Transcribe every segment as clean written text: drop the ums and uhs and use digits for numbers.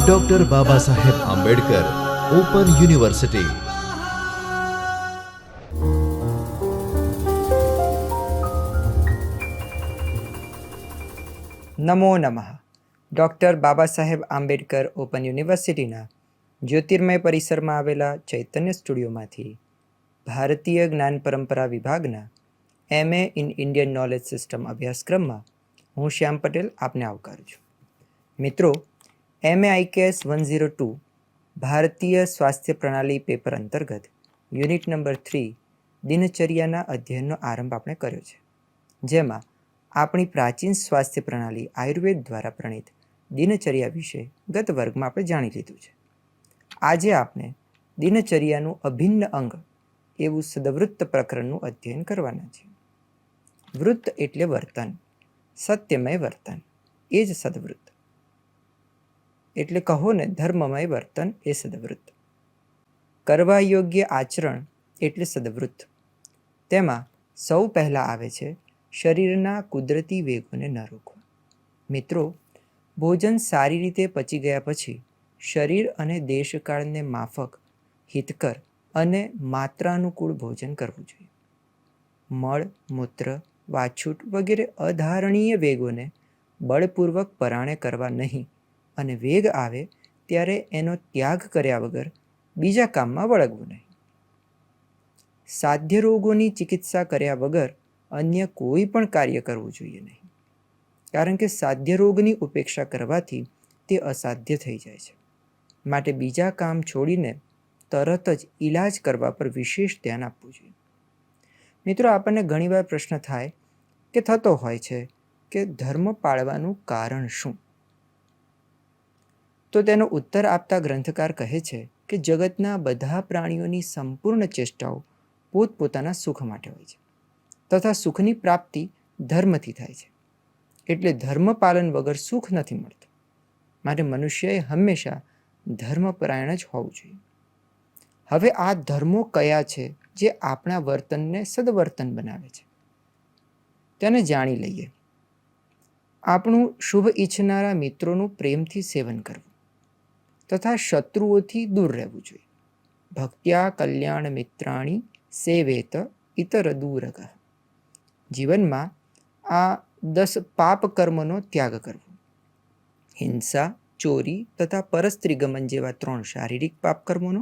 Doctor Baba Saheb Ambedkar open university. નમો નમઃ. Doctor Baba Saheb Ambedkar open યુનિવર્સિટીના જ્યોતિર્મય પરિસરમાં આવેલા ચૈતન્ય સ્ટુડિયોમાંથી ભારતીય જ્ઞાન પરંપરા વિભાગના MA in Indian knowledge system અભ્યાસક્રમમાં હું શ્યામ પટેલ આપને આવકારું છું. મિત્રો, MA IKS 102 ભારતીય સ્વાસ્થ્ય પ્રણાલી પેપર અંતર્ગત યુનિટ નંબર 3 દિનચર્યાના અધ્યયનનો આરંભ આપણે કર્યો છે, જેમાં આપણી પ્રાચીન સ્વાસ્થ્ય પ્રણાલી આયુર્વેદ દ્વારા પ્રણીત દિનચર્યા વિશે ગત વર્ગમાં આપણે જાણી લીધું છે. આજે આપણે દિનચર્યાનું અભિન્ન અંગ એવું સદવૃત્ત પ્રકરણનું અધ્યયન કરવાના છે. વૃત્ત એટલે વર્તન, સત્યમય વર્તન એ જ સદવૃત્ત. એટલે કહો ને, ધર્મમય વર્તન એ સદવૃત્ત. કરવા યોગ્ય આચરણ એટલે સદવૃત્ત. તેમાં સૌ પહેલાં આવે છે શરીરના કુદરતી વેગોને ન રોકવા. મિત્રો, ભોજન સારી રીતે પચી ગયા પછી શરીર અને દેશકાળને માફક, હિતકર અને માત્રાનુકૂળ ભોજન કરવું જોઈએ. મળ, મૂત્ર, વાછૂટ વગેરે અધારણીય વેગોને બળપૂર્વક પરાણે કરવા નહીં અને વેગ આવે ત્યારે એનો ત્યાગ કર્યા વગર બીજા કામમાં વળગવું નહીં. સાધ્ય રોગોની ચિકિત્સા કર્યા વગર અન્ય કોઈ પણ કાર્ય કરવું જોઈએ નહીં, કારણ કે સાધ્ય રોગની ઉપેક્ષા કરવાથી તે અસાધ્ય થઈ જાય છે. માટે બીજા કામ છોડીને તરત જ ઈલાજ કરવા પર વિશેષ ધ્યાન આપવું જોઈએ. મિત્રો, આપણને ઘણીવાર પ્રશ્ન થાય કે થતો હોય છે કે ધર્મ પાળવાનું કારણ શું? તો તેનો ઉત્તર આપતા ગ્રંથકાર કહે છે કે જગતના બધા પ્રાણીઓની સંપૂર્ણ ચેષ્ટાઓ પોતપોતાના સુખ માટે હોય છે, તથા સુખની પ્રાપ્તિ ધર્મથી થાય છે. એટલે ધર્મ પાલન વગર સુખ નથી મળતું. માટે મનુષ્યએ હંમેશા ધર્મપરાયણ જ હોવું જોઈએ. હવે આ ધર્મો કયા છે જે આપણા વર્તનને સદવર્તન બનાવે છે, તેને જાણી લઈએ. આપણું શુભ ઈચ્છનારા મિત્રોનું પ્રેમથી સેવન કરવું તથા શત્રુઓથી દૂર રહેવું જોઈએ. ભક્ત્યા કલ્યાણ મિત્રાણી સેવેત ઇતર દૂરગઃ. જીવનમાં આ 10 પાપ કર્મનો ત્યાગ કરવો. હિંસા, ચોરી તથા પરસ્ત્રીગમન જેવા 3 શારીરિક પાપ કર્મોનો,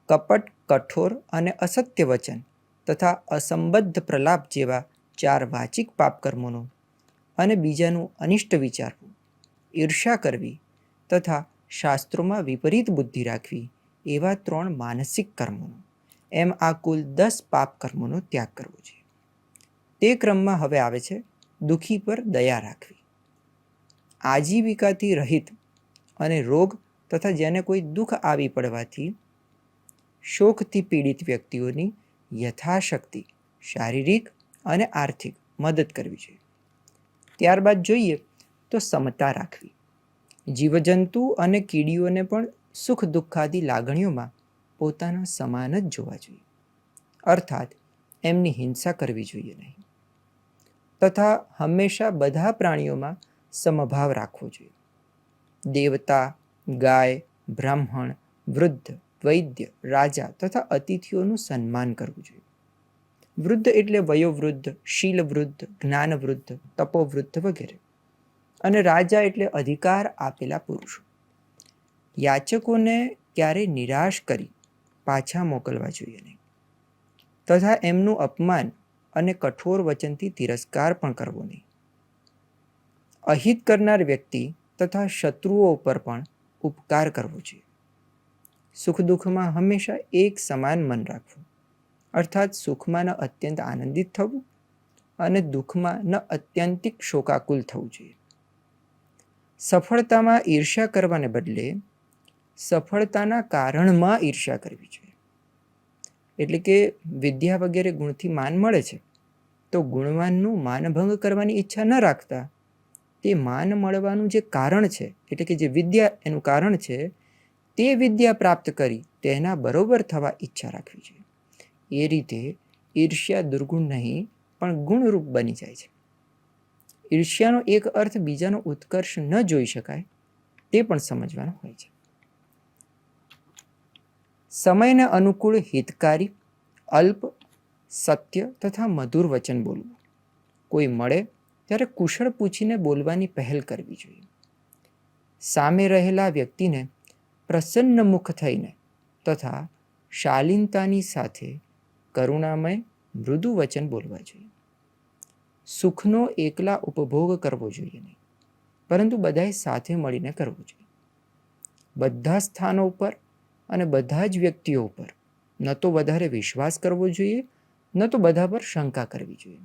કપટ, કઠોર અને અસત્ય વચન તથા અસંબદ્ધ પ્રલાપ જેવા 4 વાચિક પાપ કર્મોનો, અને બીજાનું અનિષ્ટ વિચારવું, ઈર્ષા કરવી તથા શાસ્ત્રોમાં વિપરીત બુદ્ધિ રાખવી એવા 3 માનસિક કર્મોનો, એમ આ કુલ 10 પાપ કર્મોનો ત્યાગ કરવો જોઈએ. તે ક્રમમાં હવે આવે છે દુઃખી પર દયા રાખવી. આજીવિકાથી રહિત અને રોગ તથા જેને કોઈ દુઃખ આવી પડવાથી શોકથી પીડિત વ્યક્તિઓની યથાશક્તિ શારીરિક અને આર્થિક મદદ કરવી જોઈએ. ત્યારબાદ જોઈએ તો સમતા રાખવી. જીવજંતુ અને કીડીઓને પણ સુખ દુઃખાદી લાગણીઓમાં પોતાના સમાન જ જોવા જોઈએ, અર્થાત એમની હિંસા કરવી જોઈએ નહીં. તથા હંમેશા બધા પ્રાણીઓમાં સમભાવ રાખવો જોઈએ. દેવતા, ગાય, બ્રાહ્મણ, વૃદ્ધ, વૈદ્ય, રાજા તથા અતિથિઓનું સન્માન કરવું જોઈએ. વૃદ્ધ એટલે વયોવૃદ્ધ, શીલવૃદ્ધ, જ્ઞાનવૃદ્ધ, તપોવૃદ્ધ વગેરે. અને રાજા એટલે અધિકાર આપેલા પુરુષો. યાચકોને ક્યારેય નિરાશ કરી પાછા મોકલવા જોઈએ નહીં, તથા એમનું અપમાન અને કઠોર વચનથી તિરસ્કાર પણ કરવો નહીં. અહિત કરનાર વ્યક્તિ તથા શત્રુઓ ઉપર પણ ઉપકાર કરવો જોઈએ. સુખ દુઃખમાં હંમેશા એક સમાન મન રાખવું, અર્થાત સુખમાં ન અત્યંત આનંદિત થવું અને દુઃખમાં ન અત્યંતિક શોકાકુલ થવું જોઈએ. સફળતામાં ઈર્ષ્યા કરવાને બદલે સફળતાના કારણમાં ઈર્ષ્યા કરવી જોઈએ. એટલે કે વિદ્યા વગેરે ગુણથી માન મળે છે, તો ગુણવાનનું માનભંગ કરવાની ઈચ્છા ન રાખતા તે માન મળવાનું જે કારણ છે, એટલે કે જે વિદ્યા એનું કારણ છે, તે વિદ્યા પ્રાપ્ત કરી તેના બરોબર થવા ઈચ્છા રાખવી જોઈએ. એ રીતે ઈર્ષ્યા દુર્ગુણ નહીં પણ ગુણરૂપ બની જાય છે. ઈર્ષ્યાનો એક અર્થ બીજાનો ઉત્કર્ષ ન જોઈ શકાય, તે પણ સમજવાનું હોય છે. સમયને અનુકૂળ હિતકારી, અલ્પ, સત્ય તથા મધુર વચન બોલવું. કોઈ મળે ત્યારે કુશળ પૂછીને બોલવાની પહેલ કરવી જોઈએ. સામે રહેલા વ્યક્તિને પ્રસન્ન મુખ થઈને તથા શાલીનતાની સાથે કરુણામય મૃદુ વચન બોલવા જોઈએ. સુખનો એકલા ઉપભોગ કરવો જોઈએ નહીં, પરંતુ બધાએ સાથે મળીને કરવો જોઈએ. બધા સ્થાનો ઉપર અને બધા જ વ્યક્તિઓ ઉપર ન તો વધારે વિશ્વાસ કરવો જોઈએ, ન તો બધા પર શંકા કરવી જોઈએ.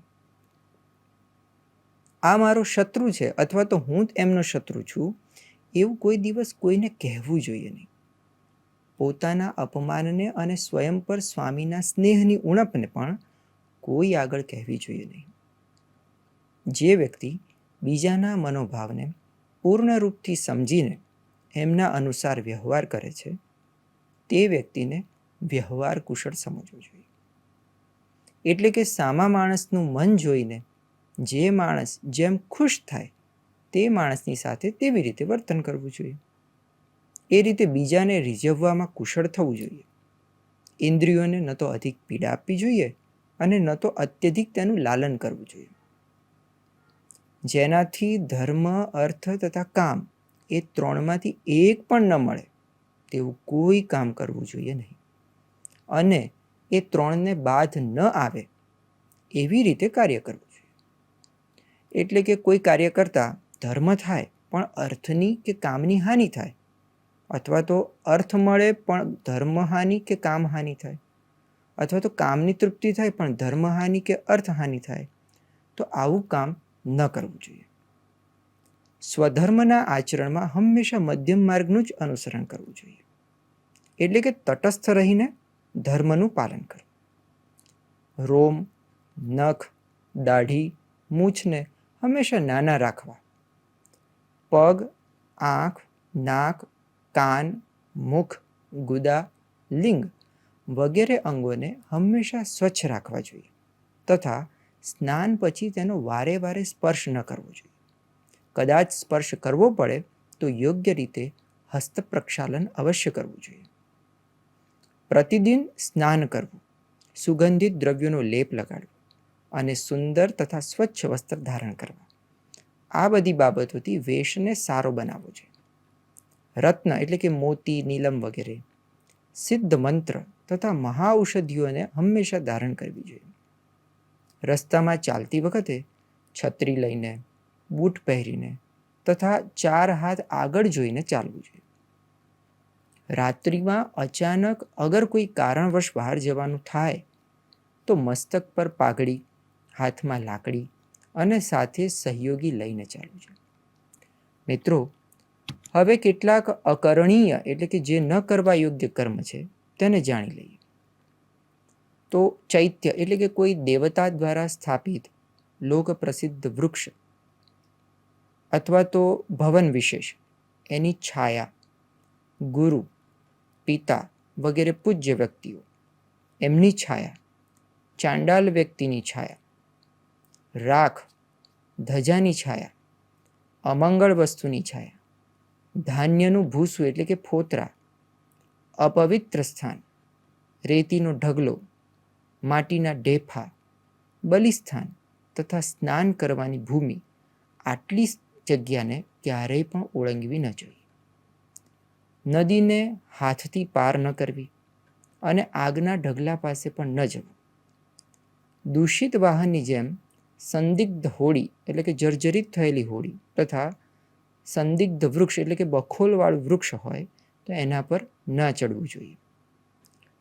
આ મારો શત્રુ છે અથવા તો હું જ એમનો શત્રુ છું એવું કોઈ દિવસ કોઈને કહેવું જોઈએ નહીં. પોતાના અપમાનને અને સ્વયં પર સ્વામીના સ્નેહની ઉણપને પણ કોઈ આગળ કહેવી જોઈએ નહીં. જે વ્યક્તિ બીજાના મનોભાવને પૂર્ણ રૂપથી સમજીને એમના અનુસાર વ્યવહાર કરે છે તે વ્યક્તિને વ્યવહાર કુશળ સમજવો જોઈએ. એટલે કે સામા માણસનું મન જોઈને જે માણસ જેમ ખુશ થાય તે માણસની સાથે તેવી રીતે વર્તન કરવું જોઈએ. એ રીતે બીજાને રીઝવવામાં કુશળ થવું જોઈએ. ઇન્દ્રિયોને ન તો અધિક પીડા આપવી જોઈએ અને ન તો અત્યધિક તેનું લાલન કરવું જોઈએ. જેનાથી ધર્મ, અર્થ તથા કામ એ ત્રણમાંથી એક પણ ન મળે તેવું કોઈ કામ કરવું જોઈએ નહીં. અને એ ત્રણને બાધ ન આવે એવી રીતે કાર્ય કરવું જોઈએ. એટલે કે કોઈ કાર્ય કરતા ધર્મ થાય પણ અર્થની કે કામની હાનિ થાય, અથવા તો અર્થ મળે પણ ધર્મહાનિ કે કામહાનિ થાય, અથવા તો કામની તૃપ્તિ થાય પણ ધર્મહાનિ કે અર્થહાનિ થાય, તો આવું કામ ન કરવું જોઈએ. સ્વધર્મના આચરણમાં હંમેશા મધ્યમ માર્ગનું જ અનુસરણ કરવું જોઈએ. એટલે કે તટસ્થ રહીને ધર્મનું પાલન કરવું. રોમ, નખ, દાઢી, મૂછને હંમેશા નાના રાખવા. પગ, આંખ, નાક, કાન, મુખ, ગુદા, લિંગ વગેરે અંગોને હંમેશા સ્વચ્છ રાખવા જોઈએ તથા સ્નાન પછી તેનો વારે વારે સ્પર્શ ન કરવો જોઈએ. કદાચ સ્પર્શ કરવો પડે તો યોગ્ય રીતે હસ્ત પ્રક્ષાલન અવશ્ય કરવું જોઈએ. પ્રતિદિન સ્નાન કરવું, સુગંધિત દ્રવ્યોનો લેપ લગાડવો અને સુંદર તથા સ્વચ્છ વસ્ત્ર ધારણ કરવા. આ બધી બાબતોથી વેશને સારો બનાવવો જોઈએ. રત્ન એટલે કે મોતી, નીલમ વગેરે, સિદ્ધ મંત્ર તથા મહાઔષધિઓને હંમેશા ધારણ કરવી જોઈએ. રસ્તામાં ચાલતી વખતે છત્રી લઈને, બૂટ પહેરીને તથા 4 હાથ આગળ જોઈને ચાલવું જોઈએ. રાત્રિમાં અચાનક અગર કોઈ કારણવશ બહાર જવાનું થાય તો મસ્તક પર પાઘડી, હાથમાં લાકડી અને સાથે સહયોગી લઈને ચાલવું જોઈએ. મિત્રો, હવે કેટલાક અકરણીય એટલે કે જે ન કરવા યોગ્ય કર્મ છે તેને જાણી લઈએ. તો ચૈત્ય એટલે કે કોઈ દેવતા દ્વારા સ્થાપિત લોક પ્રસિદ્ધ વૃક્ષ અથવા તો ભવન વિશેષ, એની છાયા, ગુરુ, પિતા વગેરે પૂજ્ય વ્યક્તિઓ, એમની છાયા, ચાંડાલ વ્યક્તિની છાયા, રાખ, ધજાની છાયા, અમંગળ વસ્તુની છાયા, ધાન્યનું ભૂસું એટલે કે ફોતરા, અપવિત્ર સ્થાન, રેતીનો ઢગલો, માટીના ઢેફા, બલિસ્થાન તથા સ્નાન કરવાની ભૂમિ, આટલી જગ્યાને ક્યારેય પણ ઓળંગવી ન જોઈએ. નદીને હાથથી પાર ન કરવી અને આગના ઢગલા પાસે પણ ન જવું. દૂષિત વાહનની જેમ સંદિગ્ધ હોડી એટલે કે જર્જરિત થયેલી હોડી તથા સંદિગ્ધ વૃક્ષ એટલે કે બખોલવાળું વૃક્ષ હોય તો એના પર ન ચડવું જોઈએ.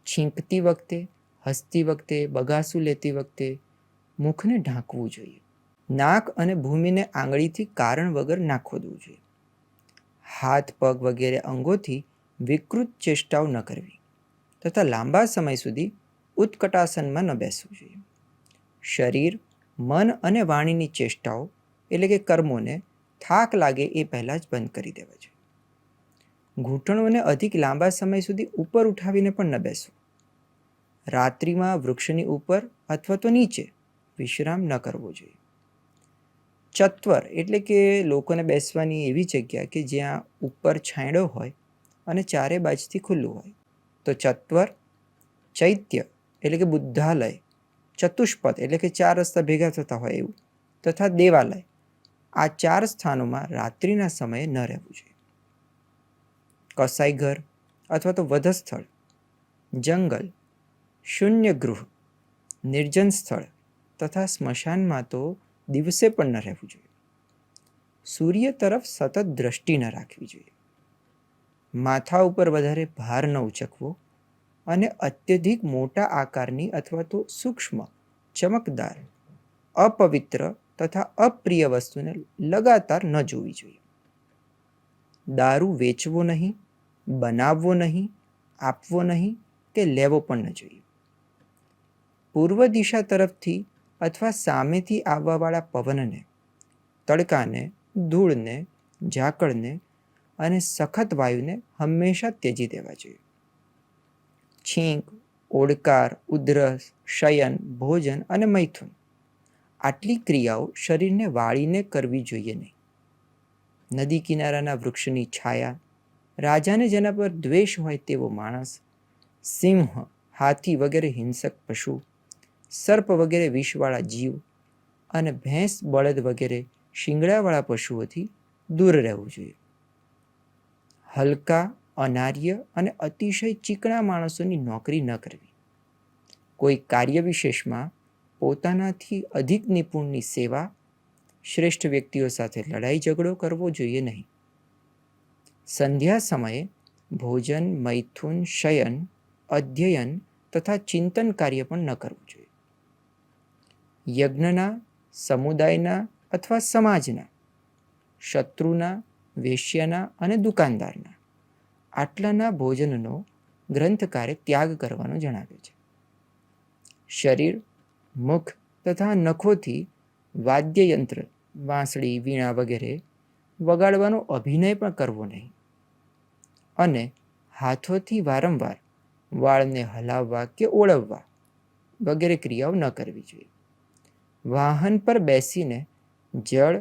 છીંકતી વખતે, હસતી વખતે, બગાસું લેતી વખતે મુખને ઢાંકવું જોઈએ. નાક અને ભૂમિને આંગળીથી કારણ વગર ના ખોદવું જોઈએ. હાથ, પગ વગેરે અંગોથી વિકૃત ચેષ્ટાઓ ન કરવી તથા લાંબા સમય સુધી ઉત્કટાસનમાં ન બેસવું જોઈએ. શરીર, મન અને વાણીની ચેષ્ટાઓ એટલે કે કર્મોને થાક લાગે એ પહેલાં જ બંધ કરી દેવા જોઈએ. ઘૂંટણોને અધિક લાંબા સમય સુધી ઉપર ઉઠાવીને પણ ન બેસવું. રાત્રિમાં વૃક્ષની ઉપર અથવા તો નીચે વિશ્રામ ન કરવો જોઈએ. ચત્વર એટલે કે લોકોને બેસવાની એવી જગ્યા કે જ્યાં ઉપર છાંયડો હોય અને ચારે બાજુથી ખુલ્લું હોય. તો ચત્વર, ચૈત્ય એટલે કે બુદ્ધાલય, ચતુષ્પથ એટલે કે ચાર રસ્તા ભેગા થતા હોય એવું, તથા દેવાલય, આ 4 સ્થાનોમાં રાત્રિના સમયે ન રહેવું જોઈએ. કસાઈ ઘર અથવા તો વધસ્થળ, જંગલ, શૂન્ય ગૃહ, નિર્જન સ્થળ તથા સ્મશાનમાં તો દિવસે પણ ન રહેવું જોઈએ. સૂર્ય તરફ સતત દ્રષ્ટિ ન રાખવી જોઈએ. માથા ઉપર વધારે ભાર ન ઉચકવો અને અત્યધિક મોટા આકારની અથવા તો સૂક્ષ્મ, ચમકદાર, અપવિત્ર તથા અપ્રિય વસ્તુને લગાતાર ન જોવી જોઈએ. દારૂ વેચવો નહીં, બનાવવો નહીં, આપવો નહીં કે લેવો પણ ન જોઈએ. પૂર્વ દિશા તરફથી અથવા સામેથી આવવાવાળા પવનને, તડકાને, ધૂળને, ઝાકળને અને સખત વાયુને હંમેશા ત્યજી દેવા જોઈએ. છીંક, ઓડકાર, ઉધરસ, શયન, ભોજન અને મૈથુન, આટલી ક્રિયાઓ શરીરને વાળીને કરવી જોઈએ નહીં. નદી કિનારાના વૃક્ષની છાયા, રાજાને જેના પર દ્વેષ હોય તેવો માણસ, સિંહ, હાથી વગેરે હિંસક પશુ, સર્પ વગેરે વિષવાળા જીવ અને ભેંસ, બળદ વગેરે શિંગડાવાળા પશુઓથી દૂર રહેવું જોઈએ. હલકા, અનાર્ય અને અતિશય ચીકણા માણસોની નોકરી ન કરવી. કોઈ કાર્ય વિશેષમાં પોતાનાથી અધિક નિપુણની સેવા, શ્રેષ્ઠ વ્યક્તિઓ સાથે લડાઈ ઝઘડો કરવો જોઈએ નહીં. સંધ્યા સમયે ભોજન, મૈથુન, શયન, અધ્યયન તથા ચિંતન કાર્ય પણ ન કરવું જોઈએ. યજ્ઞના, સમુદાયના અથવા સમાજના, શત્રુના, વેશ્યાના અને દુકાનદારના, આટલાના ભોજનનો ગ્રંથકારે ત્યાગ કરવાનો જણાવ્યો છે. શરીર, મુખ તથા નખોથી વાદ્યયંત્ર, વાંસળી, વીણા વગેરે વગાડવાનો અભિનય પણ કરવો નહીં. અને હાથોથી વારંવાર વાળને હલાવવા કે ઓળવવા વગેરે ક્રિયાઓ ન કરવી જોઈએ. વાહન પર બેસીને જળ,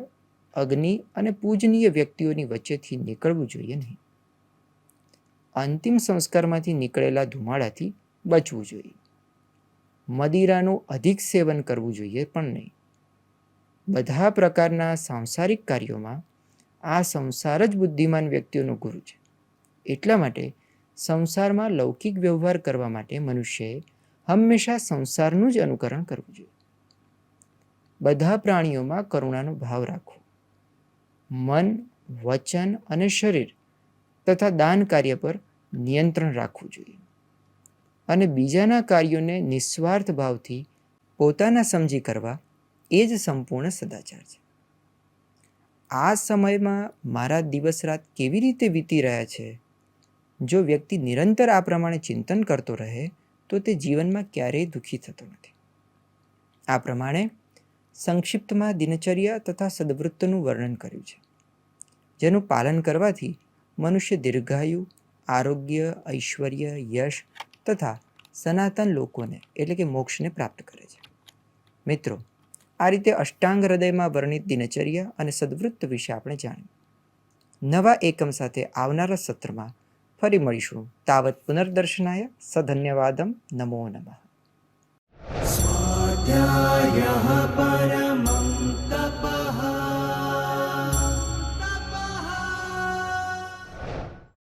અગ્નિ અને પૂજનીય વ્યક્તિઓની વચ્ચેથી નીકળવું જોઈએ નહીં. અંતિમ સંસ્કારમાંથી નીકળેલા ધુમાડાથી બચવું જોઈએ. મદિરાનું અધિક સેવન કરવું જોઈએ પણ નહીં. બધા પ્રકારના સાંસારિક કાર્યોમાં આ સંસાર જ બુદ્ધિમાન વ્યક્તિઓનો ગુરુ છે. એટલા માટે સંસારમાં લૌકિક વ્યવહાર કરવા માટે મનુષ્યએ હંમેશા સંસારનું જ અનુકરણ કરવું જોઈએ. બધા પ્રાણીઓમાં કરુણાનો ભાવ રાખવો. મન, વચન અને શરીર તથા દાન કાર્ય પર નિયંત્રણ રાખવું જોઈએ. અને બીજાના કાર્યોને નિસ્વાર્થ ભાવથી પોતાના સમજી કરવા એ જ સંપૂર્ણ સદાચાર છે. આ સમયમાં મારા દિવસ રાત કેવી રીતે વીતી રહ્યા છે, જો વ્યક્તિ નિરંતર આ પ્રમાણે ચિંતન કરતો રહે તો તે જીવનમાં ક્યારેય દુઃખી થતો નથી. આ પ્રમાણે સંક્ષિપ્તમાં દિનચર્યા તથા સદવૃત્તનું વર્ણન કર્યું છે, જેનું પાલન કરવાથી મનુષ્ય દીર્ઘાયુ, આરોગ્ય, ઐશ્વર્ય, યશ તથા સનાતન લોકોને એટલે કે મોક્ષને પ્રાપ્ત કરે છે. મિત્રો, આ રીતે અષ્ટાંગ હૃદયમાં વર્ણિત દિનચર્યા અને સદવૃત્ત વિશે આપણે જાણ્યું. નવા એકમ સાથે આવનારા સત્રમાં ફરી મળીશું. તાવત પુનર્દર્શનાય સધન્યવાદમ. નમો નમઃ. સ્વાધ્યાયઃ